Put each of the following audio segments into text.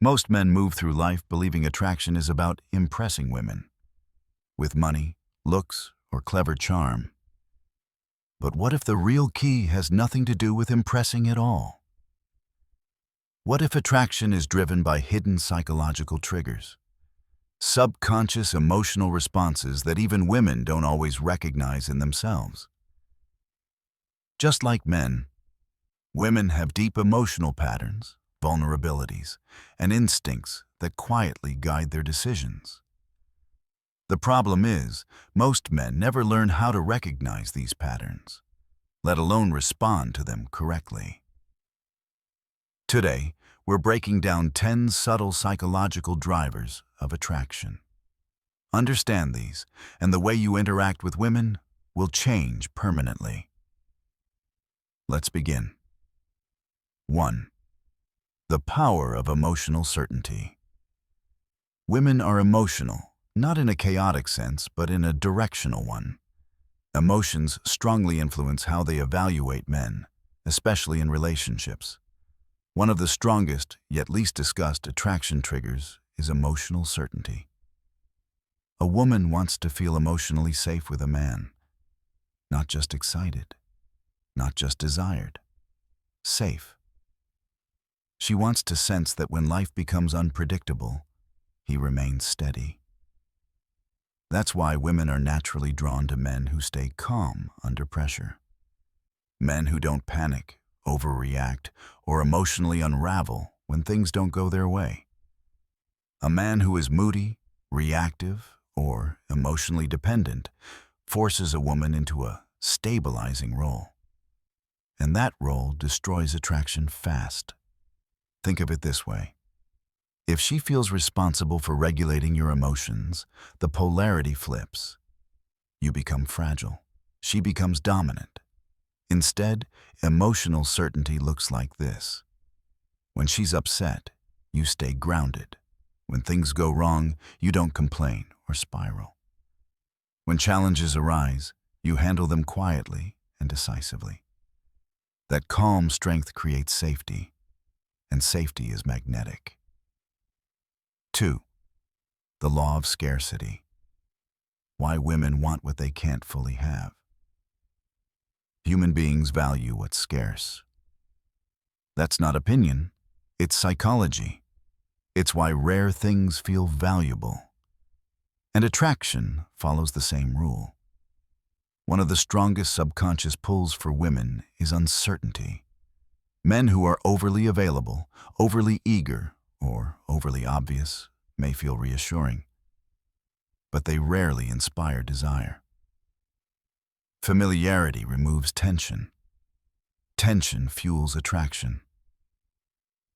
Most men move through life believing attraction is about impressing women, with money, looks, or clever charm. But what if the real key has nothing to do with impressing at all? What if attraction is driven by hidden psychological triggers? Subconscious emotional responses that even women don't always recognize in themselves. Just like men, women have deep emotional patterns, vulnerabilities, and instincts that quietly guide their decisions. The problem is, most men never learn how to recognize these patterns, let alone respond to them correctly. Today, we're breaking down 10 subtle psychological drivers of attraction. Understand these, and the way you interact with women will change permanently. Let's begin. 1. The power of emotional certainty. Women are emotional, not in a chaotic sense, but in a directional one. Emotions strongly influence how they evaluate men, especially in relationships. One of the strongest, yet least discussed, attraction triggers is emotional certainty. A woman wants to feel emotionally safe with a man. Not just excited, not just desired. Safe. She wants to sense that when life becomes unpredictable, he remains steady. That's why women are naturally drawn to men who stay calm under pressure. Men who don't panic, overreact, or emotionally unravel when things don't go their way. A man who is moody, reactive, or emotionally dependent forces a woman into a stabilizing role. And that role destroys attraction fast. Think of it this way. If she feels responsible for regulating your emotions, the polarity flips. You become fragile. She becomes dominant. Instead, emotional certainty looks like this. When she's upset, you stay grounded. When things go wrong, you don't complain or spiral. When challenges arise, you handle them quietly and decisively. That calm strength creates safety, and safety is magnetic. 2. The law of scarcity. Why women want what they can't fully have. Human beings value what's scarce. That's not opinion, it's psychology. It's why rare things feel valuable. And attraction follows the same rule. One of the strongest subconscious pulls for women is uncertainty. Men who are overly available, overly eager, or overly obvious may feel reassuring, but they rarely inspire desire. Familiarity removes tension. Tension fuels attraction.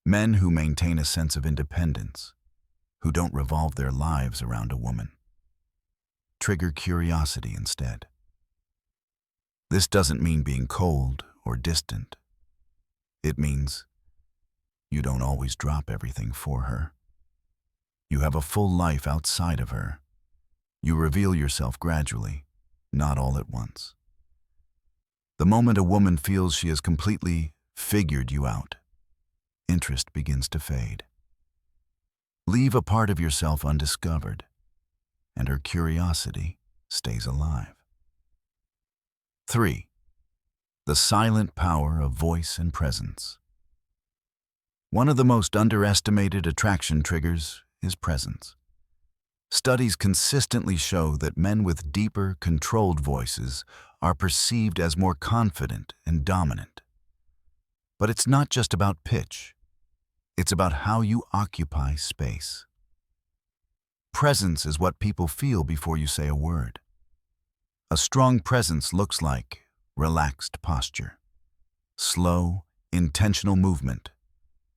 Men who maintain a sense of independence, who don't revolve their lives around a woman, trigger curiosity instead. This doesn't mean being cold or distant. It means you don't always drop everything for her. You have a full life outside of her. You reveal yourself gradually, not all at once. The moment a woman feels she has completely figured you out, interest begins to fade. Leave a part of yourself undiscovered, and her curiosity stays alive. 3. The silent power of voice and presence. One of the most underestimated attraction triggers is presence. Studies consistently show that men with deeper, controlled voices are perceived as more confident and dominant. But it's not just about pitch. It's about how you occupy space. Presence is what people feel before you say a word. A strong presence looks like relaxed posture, slow, intentional movement,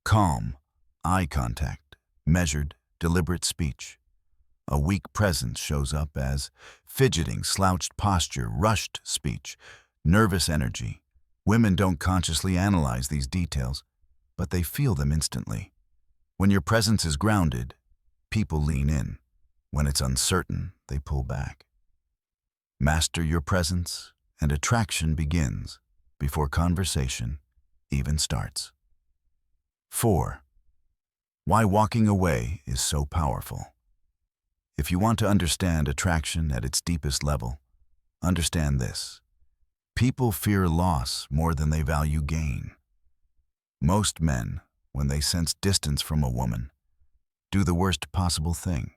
calm, eye contact, measured, deliberate speech. A weak presence shows up as fidgeting, slouched posture, rushed speech, nervous energy. Women don't consciously analyze these details, but they feel them instantly. When your presence is grounded, people lean in. When it's uncertain, they pull back. Master your presence, and attraction begins before conversation even starts. 4. Why walking away is so powerful. If you want to understand attraction at its deepest level, understand this. People fear loss more than they value gain. Most men, when they sense distance from a woman, do the worst possible thing.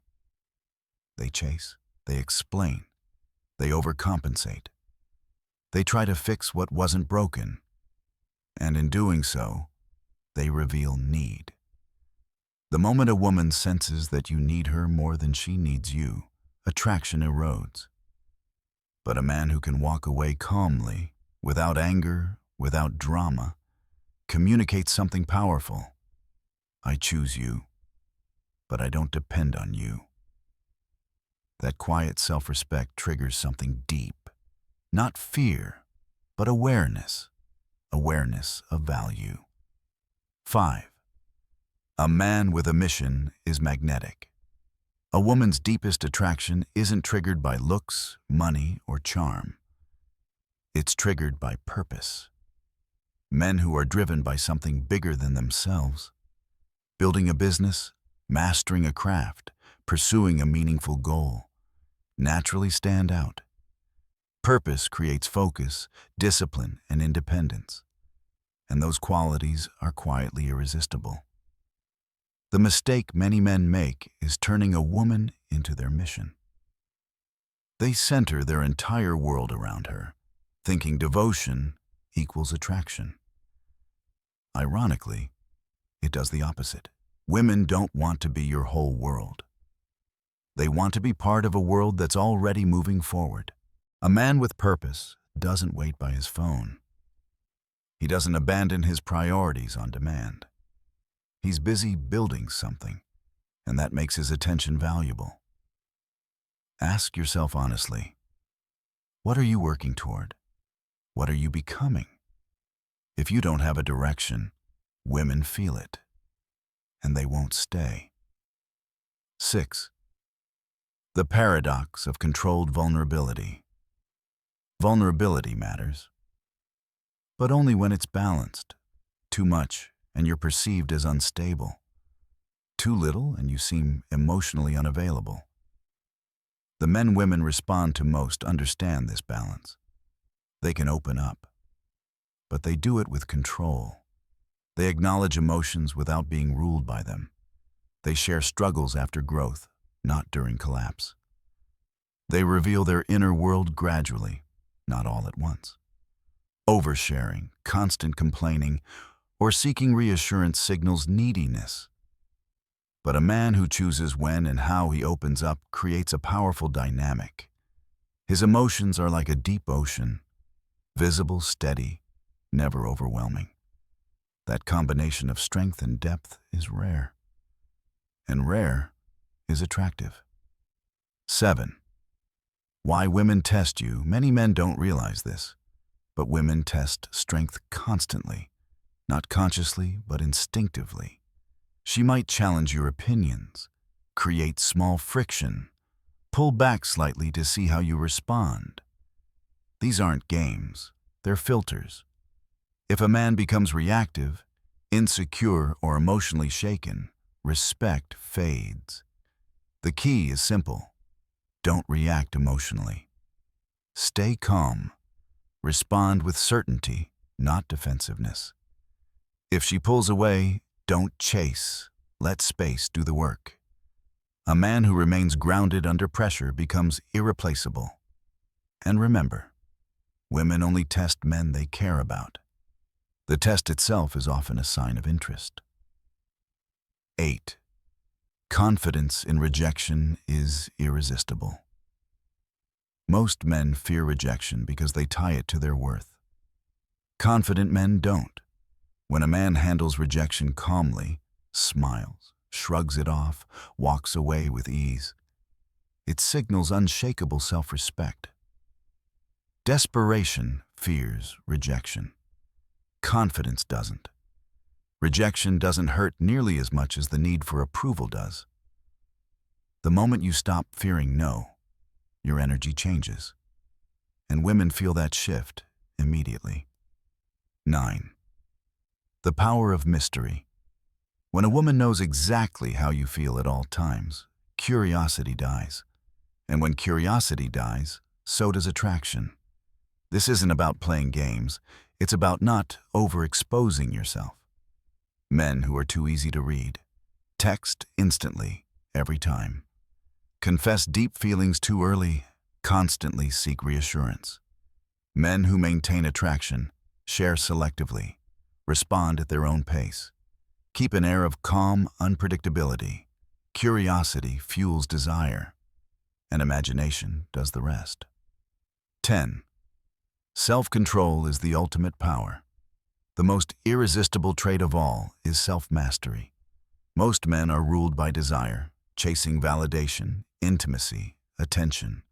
They chase, they explain, they overcompensate. They try to fix what wasn't broken, and in doing so, they reveal need. The moment a woman senses that you need her more than she needs you, attraction erodes. But a man who can walk away calmly, without anger, without drama, communicates something powerful. I choose you, but I don't depend on you. That quiet self-respect triggers something deep. Not fear, but awareness. Awareness of value. 5. A man with a mission is magnetic. A woman's deepest attraction isn't triggered by looks, money, or charm. It's triggered by purpose. Men who are driven by something bigger than themselves, building a business, mastering a craft, pursuing a meaningful goal, naturally stand out. Purpose creates focus, discipline, and independence, and those qualities are quietly irresistible. The mistake many men make is turning a woman into their mission. They center their entire world around her, thinking devotion equals attraction. Ironically, it does the opposite. Women don't want to be your whole world. They want to be part of a world that's already moving forward. A man with purpose doesn't wait by his phone. He doesn't abandon his priorities on demand. He's busy building something, and that makes his attention valuable. Ask yourself honestly, what are you working toward? What are you becoming? If you don't have a direction, women feel it, and they won't stay. 6. The paradox of controlled vulnerability. Vulnerability matters, but only when it's balanced. Too much, and you're perceived as unstable. Too little, and you seem emotionally unavailable. The men women respond to most understand this balance. They can open up, but they do it with control. They acknowledge emotions without being ruled by them. They share struggles after growth, not during collapse. They reveal their inner world gradually, not all at once. Oversharing, constant complaining, or seeking reassurance signals neediness. But a man who chooses when and how he opens up creates a powerful dynamic. His emotions are like a deep ocean, visible, steady, never overwhelming. That combination of strength and depth is rare. And rare is attractive. 7. Why women test you. Many men don't realize this, but women test strength constantly, not consciously, but instinctively. She might challenge your opinions, create small friction, pull back slightly to see how you respond. These aren't games, they're filters. If a man becomes reactive, insecure, or emotionally shaken, respect fades. The key is simple. Don't react emotionally. Stay calm. Respond with certainty, not defensiveness. If she pulls away, don't chase. Let space do the work. A man who remains grounded under pressure becomes irreplaceable. And remember, women only test men they care about. The test itself is often a sign of interest. 8. Confidence in rejection is irresistible. Most men fear rejection because they tie it to their worth. Confident men don't. When a man handles rejection calmly, smiles, shrugs it off, walks away with ease, it signals unshakable self-respect. Desperation fears rejection. Confidence doesn't. Rejection doesn't hurt nearly as much as the need for approval does. The moment you stop fearing no, your energy changes. And women feel that shift immediately. 9. The power of mystery. When a woman knows exactly how you feel at all times, curiosity dies. And when curiosity dies, so does attraction. This isn't about playing games, it's about not overexposing yourself. Men who are too easy to read. Text instantly, every time. Confess deep feelings too early, constantly seek reassurance. Men who maintain attraction, share selectively, respond at their own pace. Keep an air of calm unpredictability. Curiosity fuels desire, and imagination does the rest. 10. Self-control is the ultimate power. The most irresistible trait of all is self-mastery. Most men are ruled by desire, chasing validation, intimacy, attention.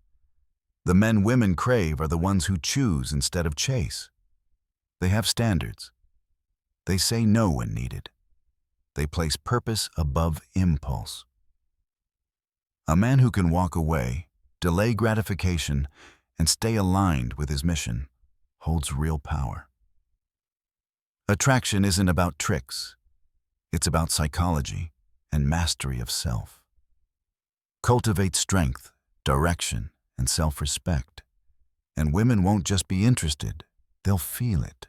The men women crave are the ones who choose instead of chase. They have standards. They say no when needed. They place purpose above impulse. A man who can walk away, delay gratification, and stay aligned with his mission holds real power. Attraction isn't about tricks. It's about psychology and mastery of self. Cultivate strength, direction, and self-respect. And women won't just be interested, they'll feel it.